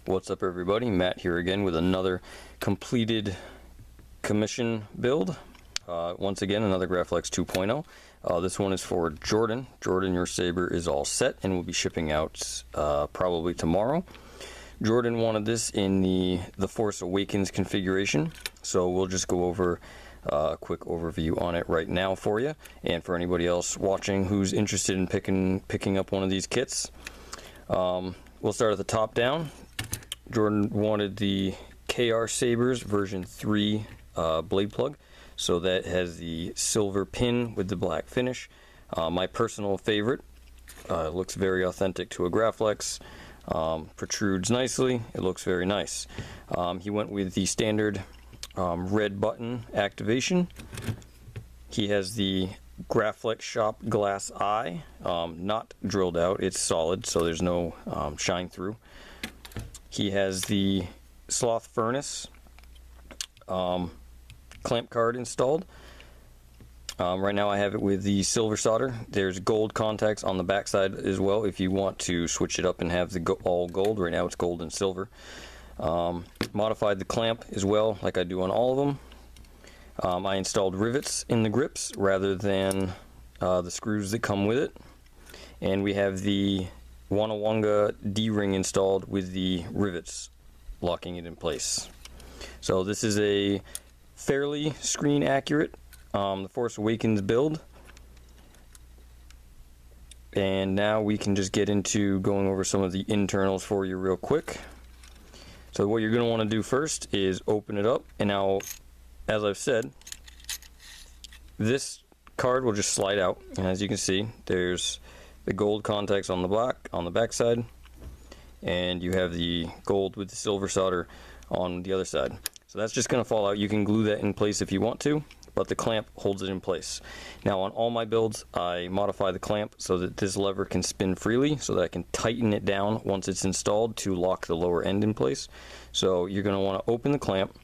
What's up, everybody? Matt here again with another completed commission build. Once again, another Graflex 2.0. This one is for Jordan. Jordan, your saber is all set and will be shipping out probably tomorrow. Jordan wanted this in the Force Awakens configuration, so we'll just go over a quick overview on it right now for you. And for anybody else watching who's interested in picking up one of these kits, we'll start at the top down. Jordan wanted the KR Sabers version 3 blade plug, so that has the silver pin with the black finish. My personal favorite. Looks very authentic to a Graflex. Protrudes nicely. It looks very nice. He went with the standard red button activation. He has the Graflex Shop glass eye, not drilled out. It's solid, so there's no shine through. He has the sloth furnace clamp card installed. Right now I have it with the silver solder. There's gold contacts on the back side as well if you want to switch it up and have the all gold. Right now it's gold and silver. Modified the clamp as well, like I do on all of them. I installed rivets in the grips rather than the screws that come with it. And we have the Wanawanga D-ring installed with the rivets locking it in place. So this is a fairly screen accurate the Force Awakens build. And now we can just get into going over some of the internals for you real quick. So what you're going to want to do first is open it up, and now, as I've said, this card will just slide out, and as you can see, there's the gold contacts on the back side, and you have the gold with the silver solder on the other side. So that's just going to fall out. You can glue that in place if you want to, but the clamp holds it in place. Now on all my builds, I modify the clamp so that this lever can spin freely, so that I can tighten it down once it's installed to lock the lower end in place. So you're going to want to open the clamp,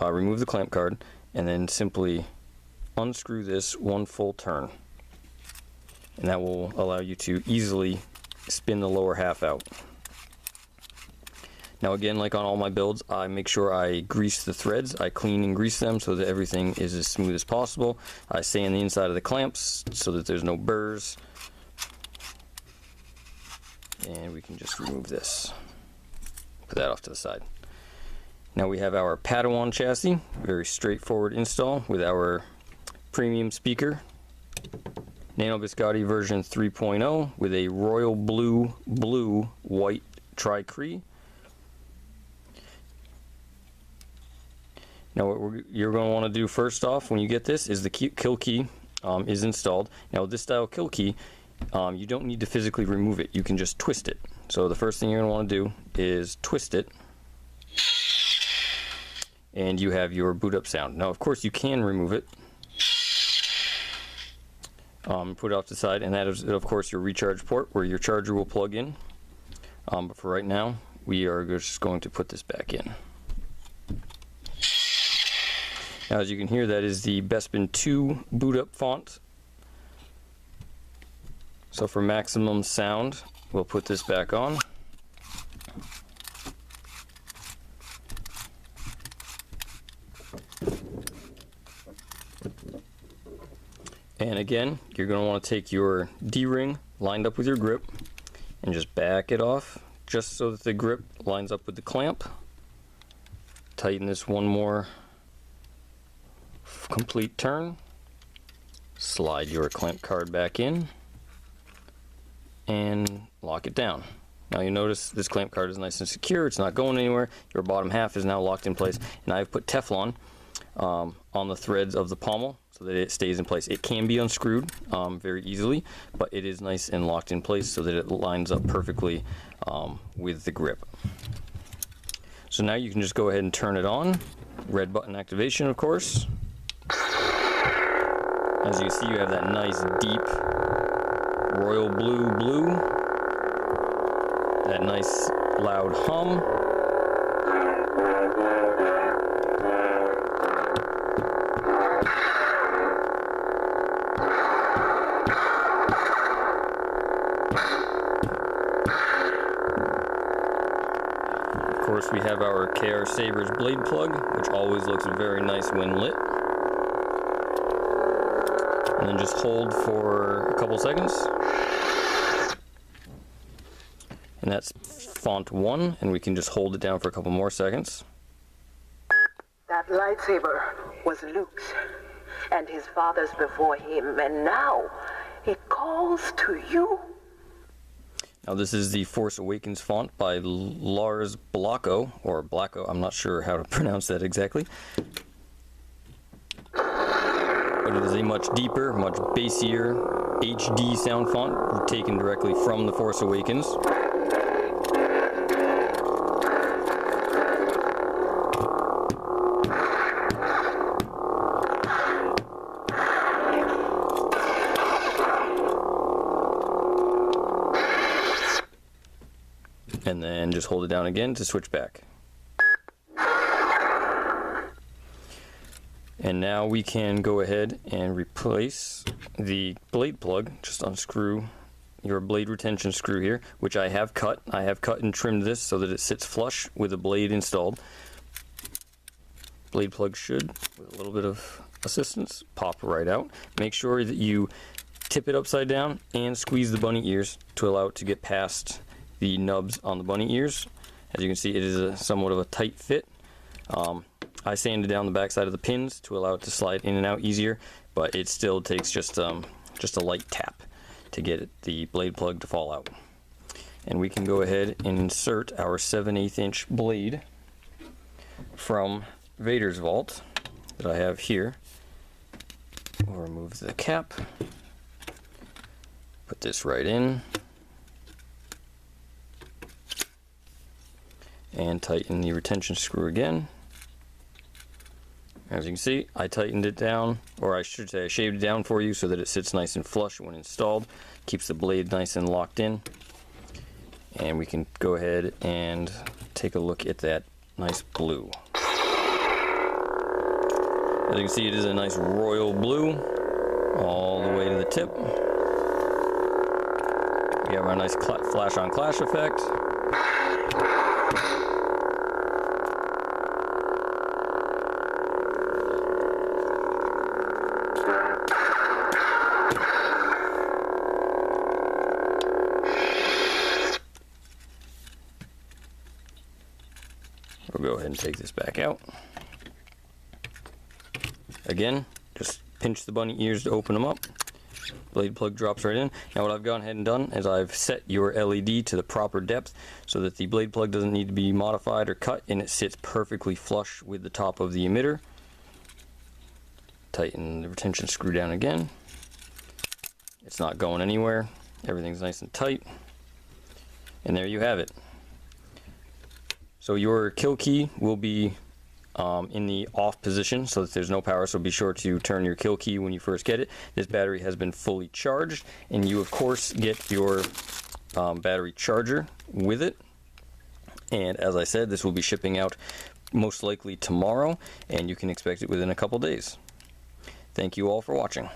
remove the clamp card, and then simply unscrew this one full turn. And that will allow you to easily spin the lower half out. Now again, like on all my builds, I make sure I grease the threads. I clean and grease them so that everything is as smooth as possible. I sand the inside of the clamps so that there's no burrs. And we can just remove this. Put that off to the side. Now we have our Padawan chassis. Very straightforward install with our premium speaker. Nano Biscotti version 3.0 with a royal blue white tri-cree. Now what you're going to want to do first off when you get this is the kill key is installed. Now with this style kill key, you don't need to physically remove it. You can just twist it. So the first thing you're going to want to do is twist it, and you have your boot up sound. Now of course you can remove it. Put it off to the side, and that is of course your recharge port where your charger will plug in. But for right now, we are just going to put this back in. Now as you can hear, that is the Bespin 2 boot up font. So for maximum sound, we'll put this back on. And again, you're going to want to take your D-ring lined up with your grip and just back it off just so that the grip lines up with the clamp. Tighten this one more complete turn. Slide your clamp card back in and lock it down. Now you notice this clamp card is nice and secure. It's not going anywhere. Your bottom half is now locked in place, and I've put Teflon on the threads of the pommel so that it stays in place. It can be unscrewed very easily, but it is nice and locked in place so that it lines up perfectly with the grip. So now you can just go ahead and turn it on. Red button activation, of course. As you can see, you have that nice deep royal blue, that nice loud hum. course, we have our KR Saber's blade plug, which always looks very nice when lit. And then just hold for a couple seconds. And that's font 1, and we can just hold it down for a couple more seconds. That lightsaber was Luke's and his father's before him, and now it calls to you. Now this is the Force Awakens font by Lars Blacko, or Blacko, I'm not sure how to pronounce that exactly. But it is a much deeper, much bassier HD sound font taken directly from the Force Awakens. And then just hold it down again to switch back. And now we can go ahead and replace the blade plug. Just unscrew your blade retention screw here, which I have cut. I have cut and trimmed this so that it sits flush with the blade installed. Blade plug should, with a little bit of assistance, pop right out. Make sure that you tip it upside down and squeeze the bunny ears to allow it to get past the nubs on the bunny ears. As you can see, it is somewhat of a tight fit. I sanded down the back side of the pins to allow it to slide in and out easier, but it still takes just a light tap to get the blade plug to fall out. And we can go ahead and insert our 7/8 inch blade from Vader's vault that I have here. We'll remove the cap, put this right in, and tighten the retention screw again. As you can see, I tightened it down, or I should say I shaved it down for you so that it sits nice and flush when installed. Keeps the blade nice and locked in. And we can go ahead and take a look at that nice blue. As you can see, it is a nice royal blue all the way to the tip. We have our nice flash on clash effect. We'll go ahead and take this back out. Again, just pinch the bunny ears to open them up. Blade plug drops right in. Now what I've gone ahead and done is I've set your LED to the proper depth so that the blade plug doesn't need to be modified or cut, and it sits perfectly flush with the top of the emitter. Tighten the retention screw down again. It's not going anywhere. Everything's nice and tight. And there you have it. So your kill key will be in the off position so that there's no power, so be sure to turn your kill key when you first get it. This battery has been fully charged, and you of course get your battery charger with it. And as I said, this will be shipping out most likely tomorrow, and you can expect it within a couple days. Thank you all for watching.